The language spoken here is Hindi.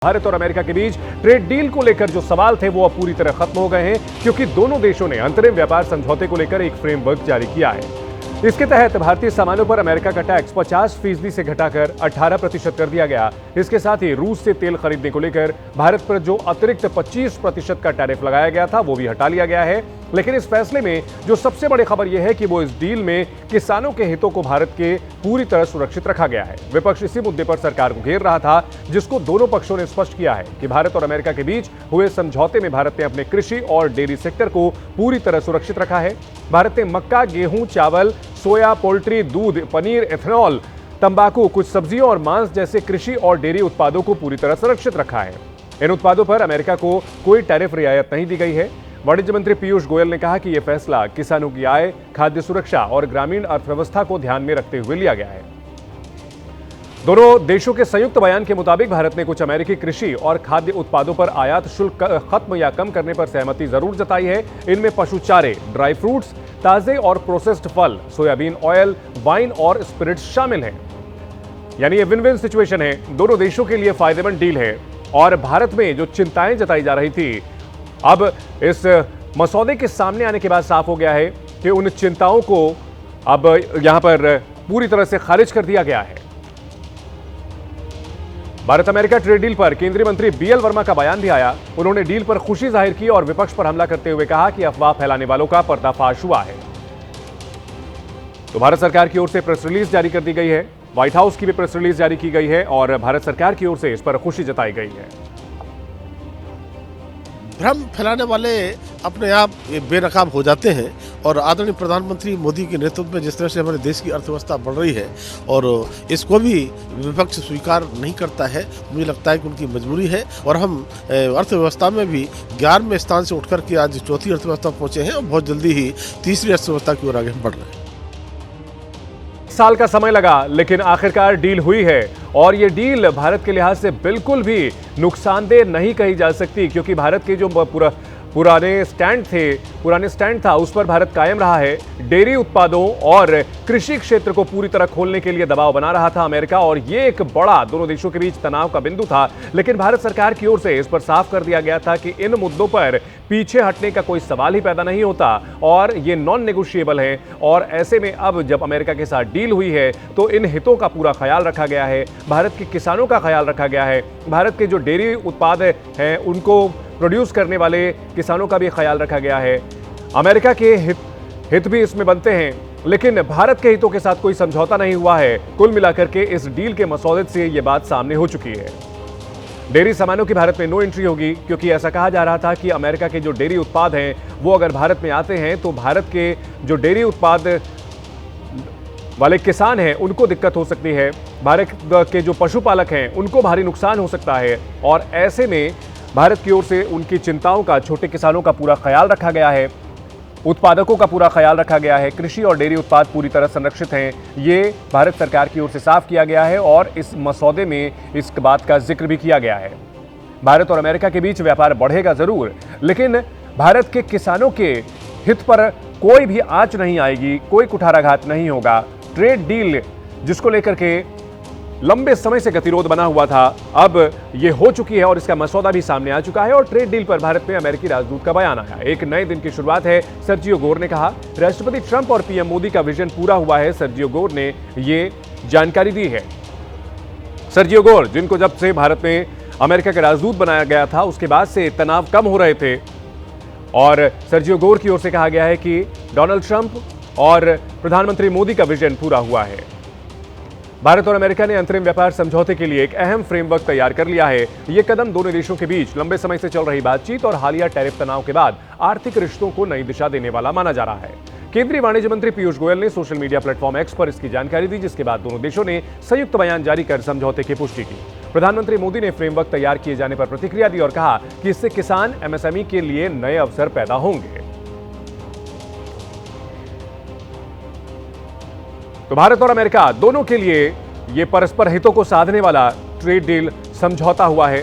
भारत और अमेरिका के बीच ट्रेड डील को लेकर जो सवाल थे वो अब पूरी तरह खत्म हो गए हैं, क्योंकि दोनों देशों ने अंतरिम व्यापार समझौते को लेकर एक फ्रेमवर्क जारी किया है। इसके तहत भारतीय सामानों पर अमेरिका का टैक्स 50% से घटाकर 18% कर दिया गया। इसके साथ ही रूस से तेल खरीदने को लेकर भारत पर जो अतिरिक्त 25% का टैरिफ लगाया गया था वो भी हटा लिया गया है। लेकिन इस फैसले में जो सबसे बड़ी खबर यह है कि वो इस डील में किसानों के हितों को भारत के पूरी तरह सुरक्षित रखा गया है। विपक्ष इसी मुद्दे पर सरकार को घेर रहा था, जिसको दोनों पक्षों ने स्पष्ट किया है कि भारत और अमेरिका के बीच हुए समझौते में भारत ने अपने कृषि और डेयरी सेक्टर को पूरी तरह सुरक्षित रखा है। भारत ने मक्का, गेहूं, चावल, सोया, पोल्ट्री, दूध, पनीर, एथेनॉल, तंबाकू, कुछ सब्जियों और मांस जैसे कृषि और डेयरी उत्पादों को पूरी तरह सुरक्षित रखा है। इन उत्पादों पर अमेरिका को कोई टैरिफ रियायत नहीं दी गई है। वाणिज्य मंत्री पीयूष गोयल ने कहा कि यह फैसला किसानों की आय, खाद्य सुरक्षा और ग्रामीण अर्थव्यवस्था को ध्यान में रखते हुए लिया गया है। दोनों देशों के संयुक्त बयान के मुताबिक भारत ने कुछ अमेरिकी कृषि और खाद्य उत्पादों पर आयात शुल्क खत्म या कम करने पर सहमति जरूर जताई है। इनमें पशु चारे, ड्राई फ्रूट्स, ताजे और प्रोसेस्ड फल, सोयाबीन ऑयल, वाइन और स्पिरिट्स शामिल हैं। यानी ये विन विन सिचुएशन है, दोनों देशों के लिए फायदेमंद डील है। और भारत में जो चिंताएं जताई जा रही थी, अब इस मसौदे के सामने आने के बाद साफ हो गया है कि उन चिंताओं को अब यहां पर पूरी तरह से खारिज कर दिया गया है। भारत अमेरिका ट्रेड डील पर केंद्रीय मंत्री बीएल वर्मा का बयान भी आया। उन्होंने डील पर खुशी जाहिर की और विपक्ष पर हमला करते हुए कहा कि अफवाह फैलाने वालों का पर्दाफाश हुआ है। तो भारत सरकार की ओर से प्रेस रिलीज जारी कर दी गई है, व्हाइट हाउस की भी प्रेस रिलीज जारी की गई है और भारत सरकार की ओर से इस पर खुशी जताई गई है। भ्रम फैलाने वाले अपने आप बेनकाब हो जाते हैं और आदरणीय प्रधानमंत्री मोदी के नेतृत्व में जिस तरह से हमारे देश की अर्थव्यवस्था बढ़ रही है और इसको भी विपक्ष स्वीकार नहीं करता है, मुझे लगता है कि उनकी मजबूरी है। और हम अर्थव्यवस्था में भी 11वें स्थान से उठकर के आज चौथी अर्थव्यवस्था पहुंचे हैं और बहुत जल्दी ही तीसरी अर्थव्यवस्था की ओर आगे हम बढ़ रहे हैं। साल का समय लगा, लेकिन आखिरकार डील हुई है और ये डील भारत के लिहाज से बिल्कुल भी नुकसानदेह नहीं कही जा सकती, क्योंकि भारत के जो पुराने स्टैंड था उस पर भारत कायम रहा है। डेयरी उत्पादों और कृषि क्षेत्र को पूरी तरह खोलने के लिए दबाव बना रहा था अमेरिका, और ये एक बड़ा दोनों देशों के बीच तनाव का बिंदु था। लेकिन भारत सरकार की ओर से इस पर साफ कर दिया गया था कि इन मुद्दों पर पीछे हटने का कोई सवाल ही पैदा नहीं होता और ये नॉन नेगोशिएबल है। और ऐसे में अब जब अमेरिका के साथ डील हुई है तो इन हितों का पूरा ख्याल रखा गया है, भारत के किसानों का ख्याल रखा गया है, भारत के जो डेयरी उत्पाद हैं उनको प्रोड्यूस करने वाले किसानों का भी ख्याल रखा गया है। अमेरिका के हित भी इसमें बनते हैं, लेकिन भारत के हितों के साथ कोई समझौता नहीं हुआ है। कुल मिलाकर के इस डील के मसौदे से यह बात सामने हो चुकी है। डेयरी सामानों की भारत में नो एंट्री होगी, क्योंकि ऐसा कहा जा रहा था कि अमेरिका के जो डेयरी उत्पाद हैं वो अगर भारत में आते हैं तो भारत के जो डेयरी उत्पाद वाले किसान हैं उनको दिक्कत हो सकती है, भारत के जो पशुपालक हैं उनको भारी नुकसान हो सकता है। और ऐसे में भारत की ओर से उनकी चिंताओं का, छोटे किसानों का पूरा ख्याल रखा गया है, उत्पादकों का पूरा ख्याल रखा गया है। कृषि और डेयरी उत्पाद पूरी तरह संरक्षित हैं, ये भारत सरकार की ओर से साफ किया गया है और इस मसौदे में इस बात का जिक्र भी किया गया है। भारत और अमेरिका के बीच व्यापार बढ़ेगा जरूर, लेकिन भारत के किसानों के हित पर कोई भी आंच नहीं आएगी, कोई कुठाराघात नहीं होगा। ट्रेड डील जिसको लेकर के लंबे समय से गतिरोध बना हुआ था, अब यह हो चुकी है और इसका मसौदा भी सामने आ चुका है। और ट्रेड डील पर भारत में अमेरिकी राजदूत का बयान आया। एक नए दिन की शुरुआत है, सर्जियो गोर ने कहा। राष्ट्रपति ट्रंप और पीएम मोदी का विजन पूरा हुआ है, सर्जियो गोर ने ये जानकारी दी है। सर्जियो गोर, जिनको जब से भारत में अमेरिका का राजदूत बनाया गया था उसके बाद से तनाव कम हो रहे थे, और सर्जियो गोर की ओर से कहा गया है कि डोनाल्ड ट्रंप और प्रधानमंत्री मोदी का विजन पूरा हुआ है। भारत और अमेरिका ने अंतरिम व्यापार समझौते के लिए एक अहम फ्रेमवर्क तैयार कर लिया है। यह कदम दोनों देशों के बीच लंबे समय से चल रही बातचीत और हालिया टैरिफ तनाव के बाद आर्थिक रिश्तों को नई दिशा देने वाला माना जा रहा है। केंद्रीय वाणिज्य मंत्री पीयूष गोयल ने सोशल मीडिया प्लेटफॉर्म एक्स पर इसकी जानकारी दी, जिसके बाद दोनों देशों ने संयुक्त बयान जारी कर समझौते की पुष्टि की। प्रधानमंत्री मोदी ने फ्रेमवर्क तैयार किए जाने पर प्रतिक्रिया दी और कहा कि इससे किसान, एमएसएमई के लिए नए अवसर पैदा होंगे। तो भारत और अमेरिका दोनों के लिए ये परस्पर हितों को साधने वाला ट्रेड डील समझौता हुआ है।